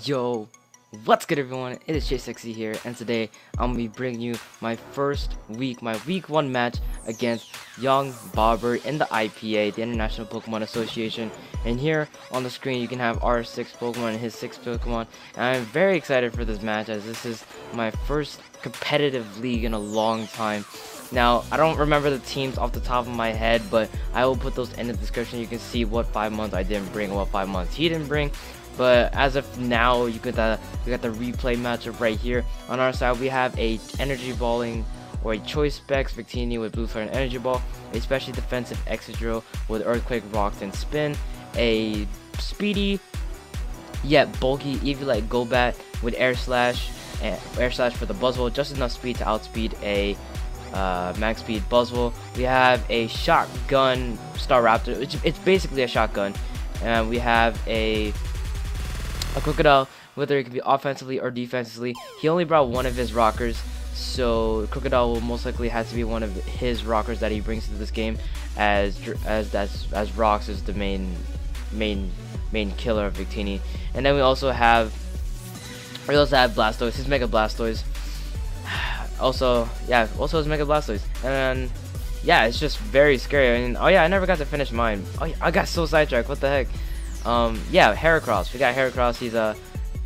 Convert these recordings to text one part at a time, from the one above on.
Yo, what's good everyone? It is Sexy here, and today I'm gonna be bringing you my my week 1 match against Yungbobbert in the IPA, the International Pokemon Association. And here on the screen you can have our 6 Pokemon and his 6 Pokemon. And I'm very excited for this match as this is my first competitive league in a long time. Now, I don't remember the teams off the top of my head, but I will put those in the description. You can see what 5 months I didn't bring, what 5 months he didn't bring. But as of now, we got the replay matchup right here. On our side, we have a energy balling or a choice specs Victini with blue flare and energy ball, a specially defensive Excadrill with earthquake, rocks, and spin, a speedy yet bulky Eviolite Golbat with air slash for the Buzzwole, just enough speed to outspeed a max speed Buzzwole. We have a shotgun Staraptor, which it's basically a shotgun, and we have a Crocodile, whether it can be offensively or defensively. He only brought one of his rockers, so Crocodile will most likely have to be one of his rockers that he brings to this game, as Rocks is the main killer of Victini. And then we also have Blastoise, his Mega Blastoise. Also his Mega Blastoise. And yeah, it's just very scary. I mean, oh yeah, I never got to finish mine. Oh yeah, I got so sidetracked. What the heck? Yeah, Heracross. We got Heracross. He's a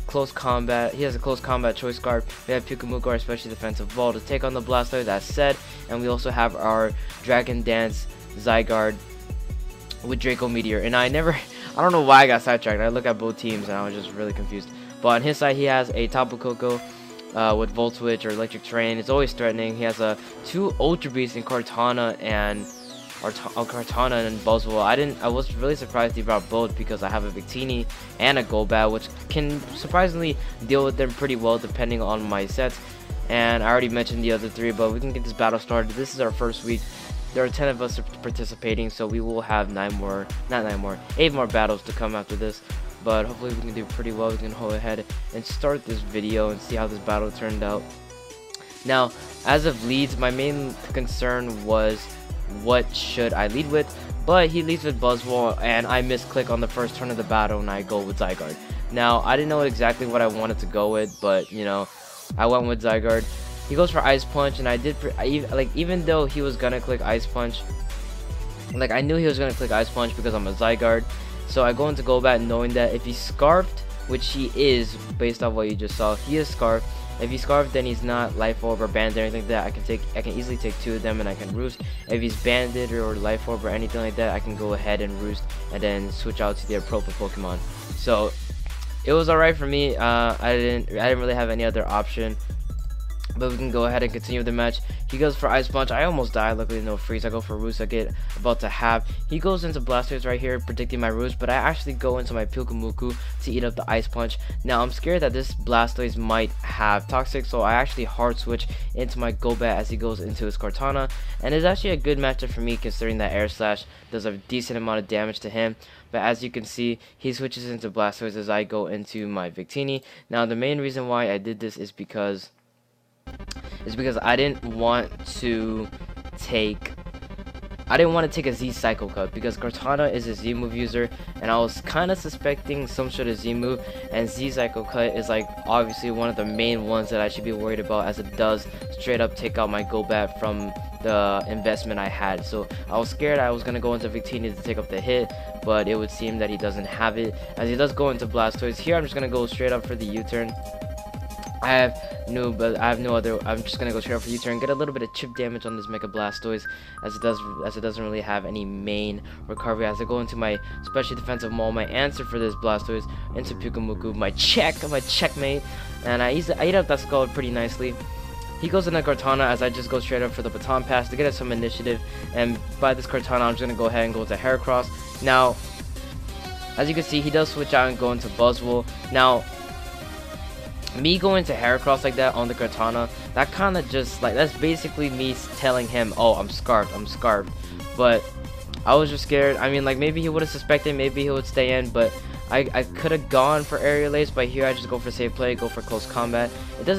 close combat. He has a close combat choice card. We have Pyukumuku, our specially defensive ball, to take on the Blastoise. That's said, and we also have our Dragon Dance Zygarde with Draco Meteor. And I don't know why I got sidetracked. I look at both teams and I was just really confused. But on his side, he has a Tapu Koko with Volt Switch or Electric Terrain. It's always threatening. He has a 2 Ultra Beasts in Cortana and Cortana and Buzzwole. I was really surprised he brought both because I have a Victini and a Golbat, which can surprisingly deal with them pretty well depending on my sets. And I already mentioned the other 3, but we can get this battle started. This is our first week. There are 10 of us participating, so we will have 8 more battles to come after this. But hopefully we can do pretty well. We can go ahead and start this video and see how this battle turned out. Now, as of leads, my main concern was what should I lead with, but he leads with Buzzwole, and I misclick on the first turn of the battle and I go with Zygarde. Now, I didn't know exactly what I wanted to go with, but you know, I went with Zygarde. He goes for Ice Punch, and even though he was gonna click Ice Punch, like I knew he was gonna click Ice Punch because I'm a Zygarde. So I go into Golbat knowing that if he's Scarfed, which he is based off what you just saw, he is Scarfed. If he's Scarfed, then he's not Life Orb or Banded or anything like that. I can easily take 2 of them and I can Roost. If he's Banded or Life Orb or anything like that, I can go ahead and Roost and then switch out to the appropriate Pokemon. So it was alright for me. I didn't really have any other option. But we can go ahead and continue the match. He goes for Ice Punch. I almost died. Luckily, no freeze. I go for Roost. I get about to have. He goes into Blastoise right here, predicting my Roost. But I actually go into my Pyukumuku to eat up the Ice Punch. Now, I'm scared that this Blastoise might have Toxic. So I actually hard switch into my Golbat as he goes into his Cortana. And it's actually a good matchup for me considering that Air Slash does a decent amount of damage to him. But as you can see, he switches into Blastoise as I go into my Victini. Now, the main reason why I did this is because I didn't want to take a Z Cycle Cut because Cortana is a Z move user, and I was kind of suspecting some sort of Z move, and Z Cycle Cut is like obviously one of the main ones that I should be worried about, as it does straight up take out my Golbat from the investment I had. So I was scared I was gonna go into Victini to take up the hit, but it would seem that he doesn't have it, as he does go into Blastoise. Here I'm just gonna go straight up for the U-turn. I have no other. I'm just gonna go straight up for U-turn, get a little bit of chip damage on this Mega Blastoise, as it doesn't really have any main recovery. As I go into my special defensive mall, my answer for this Blastoise into Pyukumuku, my checkmate, and I eat up that skull pretty nicely. He goes into Cortana as I just go straight up for the Baton Pass to get us some initiative, and by this Cortana, I'm just gonna go ahead and go to Heracross. Now, as you can see, he does switch out and go into Buzzwole. Now, me going to Heracross like that on the Cortana, that kind of just like, that's basically me telling him, oh, I'm scarfed. But I was just scared. I mean, like, maybe he would have suspected, maybe he would stay in, but I could have gone for Aerial Ace, but here I just go for safe play, go for close combat. It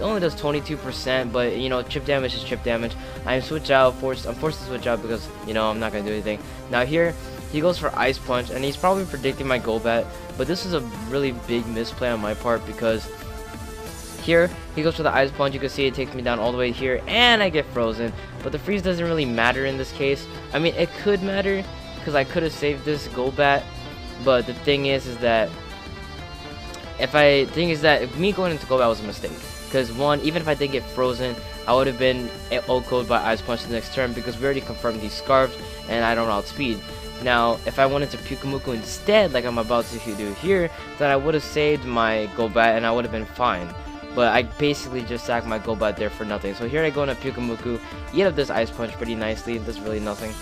only does 22%, but you know, chip damage is chip damage. I'm forced to switch out because you know I'm not gonna do anything. Now here he goes for Ice Punch, and he's probably predicting my Golbat, but this is a really big misplay on my part because here he goes for the Ice Punch. You can see it takes me down all the way here, and I get frozen. But the freeze doesn't really matter in this case. I mean, it could matter because I could have saved this Golbat, but the thing is that me going into Golbat was a mistake. Because one, even if I did get frozen, I would have been OHKO'd by Ice Punch the next turn because we already confirmed these Scarves and I don't outspeed. Now, if I went into Pyukumuku instead, like I'm about to do here, then I would have saved my Golbat and I would have been fine. But I basically just sacked my Golbat there for nothing. So here I go into Pyukumuku, eat up this Ice Punch pretty nicely. Does really nothing.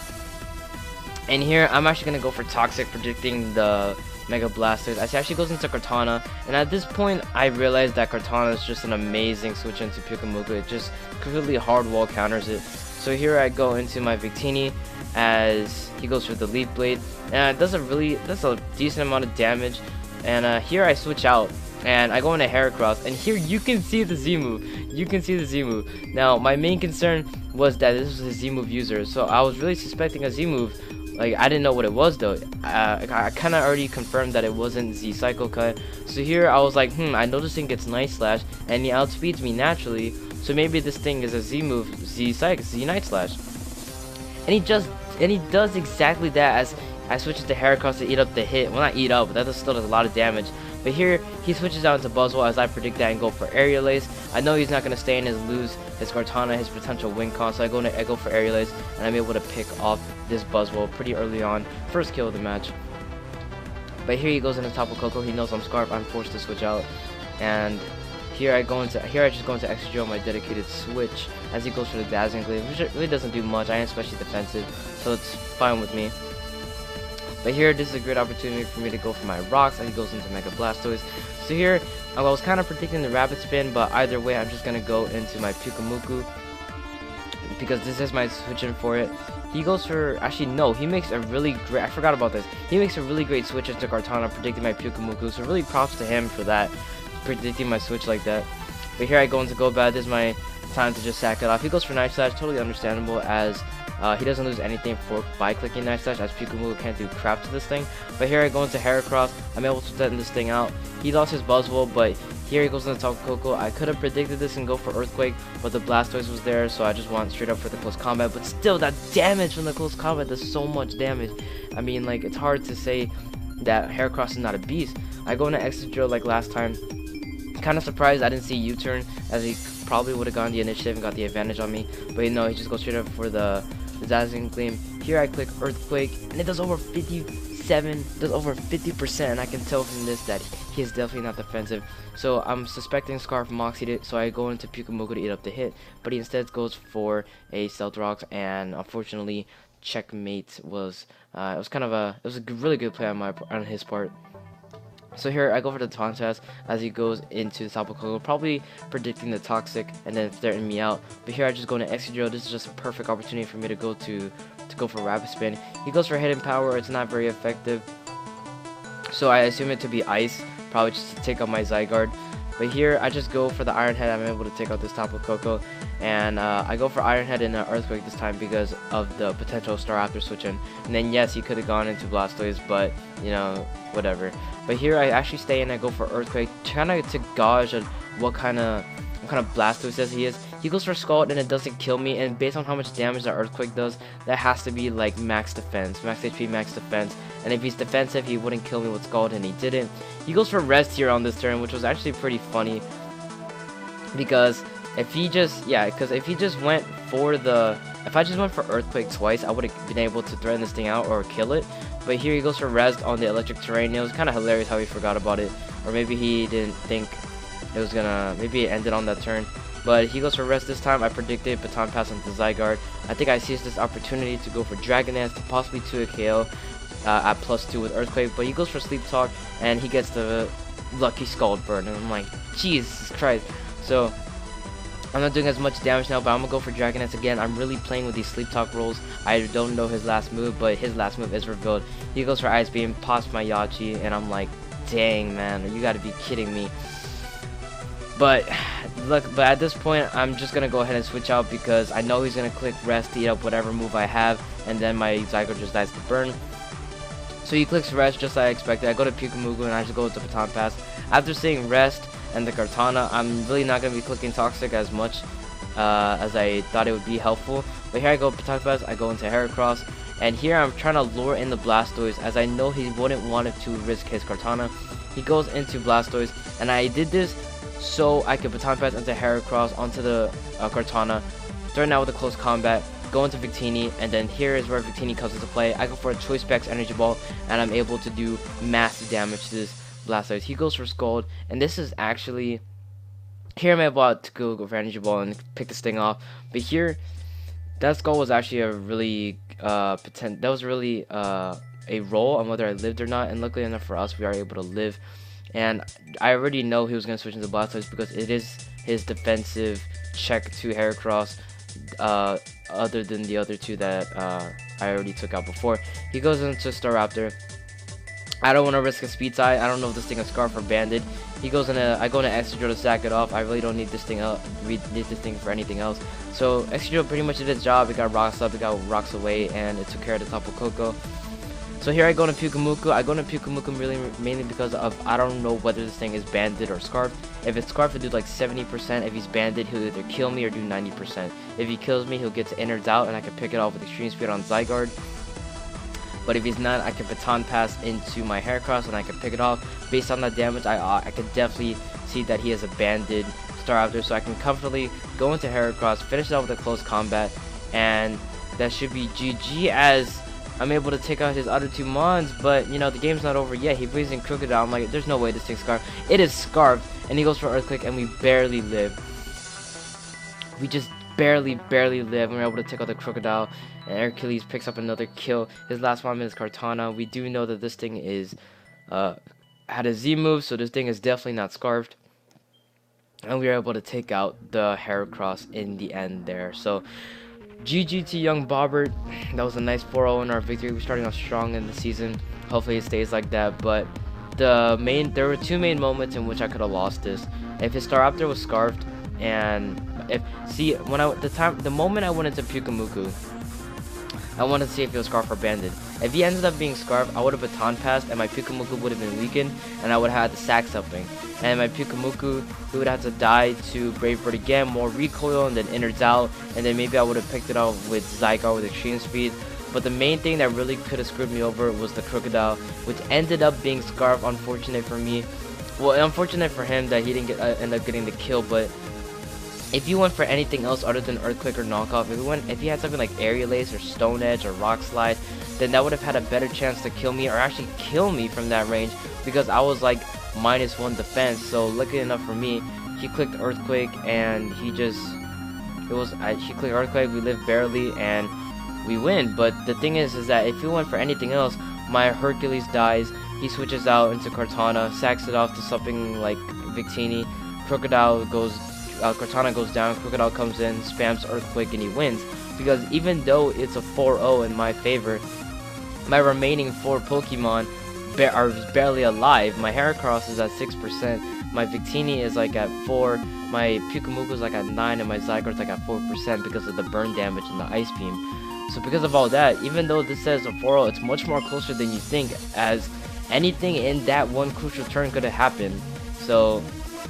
And here I'm actually going to go for Toxic, predicting the Mega Blastoise. I see actually goes into Kartana, and at this point I realized that Kartana is just an amazing switch into Pyukumuku. It just completely hard wall counters it. So here I go into my Victini as he goes for the Leaf Blade, and it does a decent amount of damage. And here I switch out and I go into Heracross, and here you can see the Z move. You can see the Z move. Now my main concern was that this was a Z move user, so I was really suspecting a Z move. Like, I didn't know what it was though. I kind of already confirmed that it wasn't Z Cycle Cut. So here I was like, I know this thing gets Night Slash and he outspeeds me naturally. So maybe this thing is a Z move, Z Night Slash. And he does exactly that as I switch to Heracross to eat up the hit. Well, not eat up, but that still does a lot of damage. But here he switches out into Buzzwole as I predict that and go for Aerial Ace. I know he's not going to stay in lose his Kartana, his potential win con, so I go for Aerial Ace, and I'm able to pick off this Buzzwole pretty early on. First kill of the match. But here he goes into Tapu Koko. He knows I'm Scarf. I'm forced to switch out, and here I just go into Extra my dedicated switch as he goes for the Dazzling Gleam, which really doesn't do much. I am especially defensive, so it's fine with me. But here, this is a great opportunity for me to go for my Rocks, and he goes into Mega Blastoise. So here, I was kind of predicting the Rapid Spin, but either way, I'm just going to go into my Pyukumuku because this is my switch in for it. He goes for, actually no, he makes a really great, I forgot about this. He makes a really great switch into Kartana, predicting my Pyukumuku, so really props to him for that, predicting my switch like that. But here I go into Golbat. This is my time to just sack it off. He goes for Night Slash, totally understandable, as he doesn't lose anything by clicking Night Slash, as Pyukumuku can't do crap to this thing. But here I go into Heracross. I'm able to deaden this thing out. He lost his Buzzwole, but here he goes into Tapu Koko. I could have predicted this and go for Earthquake, but the Blastoise was there, so I just went straight up for the close combat. But still, that damage from the close combat does so much damage. I mean, like, it's hard to say that Heracross is not a beast. I go into Excadrill like last time. Kind of surprised I didn't see U-turn, as he probably would have gone the initiative and got the advantage on me. But you know, he just goes straight up for the Dazzling Gleam. Here I click Earthquake, and it does over 50%, and I can tell from this that he is definitely not defensive. So I'm suspecting Scarf Moxied it, so I go into Pyukumuku to eat up the hit, but he instead goes for a Stealth Rocks, and unfortunately, checkmate was it was a really good play on his part. So here I go for the Taunt Test as he goes into Tapu Koko, probably predicting the Toxic and then threatening me out. But here I just go into Excadrill. This is just a perfect opportunity for me to go for Rapid Spin. He goes for Hidden Power. It's not very effective, so I assume it to be Ice, probably just to take out my Zygarde. But here I just go for the Iron Head. I'm able to take out this Tapu Koko, and I go for Iron Head and Earthquake this time because of the potential Staraptor switch in. And then yes, he could have gone into Blastoise, but you know, whatever. But here I actually stay and I go for Earthquake, kind of to gauge at what kind of Blastoise he is. He goes for Scald and it doesn't kill me, and based on how much damage that Earthquake does, that has to be like max defense, max HP, max defense. And if he's defensive, he wouldn't kill me with Scald, and he didn't. He goes for Rest here on this turn, which was actually pretty funny, because if he just went for if I just went for Earthquake twice, I would have been able to threaten this thing out or kill it. But here he goes for Rest on the Electric Terrain. It was kind of hilarious how he forgot about it, or maybe he didn't think it was gonna, maybe it ended on that turn. But he goes for Rest this time. I predicted Baton Pass onto Zygarde. I think I seized this opportunity to go for Dragon Dance to possibly 2 a KO at +2 with Earthquake. But he goes for Sleep Talk and he gets the lucky Scald Burn. And I'm like, Jesus Christ. So I'm not doing as much damage now, but I'm gonna go for Dragon Dance again. I'm really playing with these Sleep Talk rolls. I don't know his last move, but his last move is revealed. He goes for Ice Beam, pops my Yachi, and I'm like, dang man, you gotta be kidding me. But at this point, I'm just gonna go ahead and switch out because I know he's gonna click Rest to eat up whatever move I have, and then my Zygarde just dies to burn. So he clicks rest just like I expected. I go to Pyukumuku and I just go to Baton Pass. After seeing rest and the Kartana, I'm really not going to be clicking Toxic as much as I thought it would be helpful. But here I go Baton Pass, I go into Heracross. And here I'm trying to lure in the Blastoise as I know he wouldn't want to risk his Kartana. He goes into Blastoise and I did this so I could Baton Pass into Heracross onto the Kartana. Starting out with a close combat. Go into Victini, and then here is where Victini comes into play. I go for a Choice Specs Energy Ball, and I'm able to do massive damage to this Blastoise. He goes for Scald, and this is actually... Here I'm able to go for Energy Ball and pick the Sting off. But here, that Scald was actually a really... that was really a roll on whether I lived or not, and luckily enough for us, we are able to live. And I already know he was going to switch into Blastoise because it is his defensive check to Heracross. Other than the other two that I already took out before. He goes into Staraptor. I don't want to risk a speed side. I don't know if this thing is Scarf or Banded. He goes in I go into Excadrill to sack it off. I really don't need this thing for anything else. So Excadrill pretty much did its job. It got rocks up, it got rocks away, and it took care of the Tapu Koko. So here I go to Pyukumuku. I go to Pyukumuku really mainly because of I don't know whether this thing is Banded or Scarf. If it's Scarf, it'll do like 70%. If he's Banded, he'll either kill me or do 90%. If he kills me, he'll get to Innards out, and I can pick it off with Extreme Speed on Zygarde. But if he's not, I can Baton Pass into my Heracross, and I can pick it off. Based on that damage, I can definitely see that he has a Banded Staraptor, so I can comfortably go into Heracross, finish it off with a close combat, and that should be GG as... I'm able to take out his other two Mons, but you know the game's not over yet. He plays in Crocodile. I'm like, there's no way this thing's Scarf. It is Scarf, and he goes for Earthquake, and we barely live. We just barely live, and we're able to take out the Crocodile. And Hercules picks up another kill. His last one is Kartana. We do know that this thing is had a Z move, so this thing is definitely not Scarfed. And we were able to take out the Heracross in the end there. So. GG to Yungbobbert. That was a nice 4-0 in our victory. We're starting off strong in the season. Hopefully it stays like that. But there were two main moments in which I could have lost this. If his Staraptor was Scarfed, and the moment I went into Pyukumuku, I wanted to see if it was Scarf or Banded. If he ended up being Scarf, I would have Baton Passed, and my Pyukumuku would have been weakened, and I would have had to sack something. And my Pyukumuku, he would have to die to Brave Bird again, more recoil, and then Innards out, and then maybe I would have picked it up with Zygarde with Extreme Speed. But the main thing that really could have screwed me over was the Crocodile, which ended up being Scarf. Unfortunate for me. Well, unfortunate for him that he didn't end up getting the kill, but if you went for anything else other than Earthquake or Knockoff, if he had something like Aerial Ace or Stone Edge or Rock Slide, then that would have had a better chance to kill me, or actually kill me from that range, because I was like -1 defense. So lucky enough for me, he clicked Earthquake, and he clicked Earthquake, we lived barely, and we win. But the thing is that if he went for anything else, my Hercules dies, he switches out into Kartana, sacks it off to something like Victini, Kartana goes down, Crocodile comes in, spams Earthquake, and he wins. Because even though it's a 4-0 in my favor, my remaining 4 Pokemon are barely alive. My Heracross is at 6%, my Victini is like at 4, my Pyukumuku is like at 9, and my Zygarde is like at 4% because of the burn damage and the Ice Beam. So because of all that, even though this says a 4-0, it's much more closer than you think, as anything in that one crucial turn could have happened. So,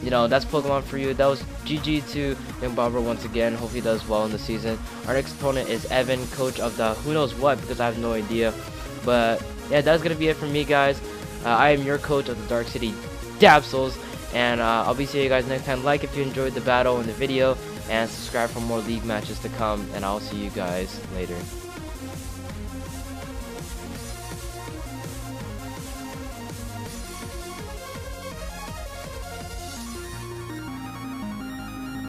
you know, that's Pokemon for you. That was GG to Yungbobbert once again. Hope he does well in the season. Our next opponent is Evan, coach of the who knows what, because I have no idea. But yeah, that's gonna be it for me, guys. I am your coach of the Dark City Dapsels, and I'll be seeing you guys next time. Like if you enjoyed the battle and the video, and subscribe for more league matches to come, and I'll see you guys later.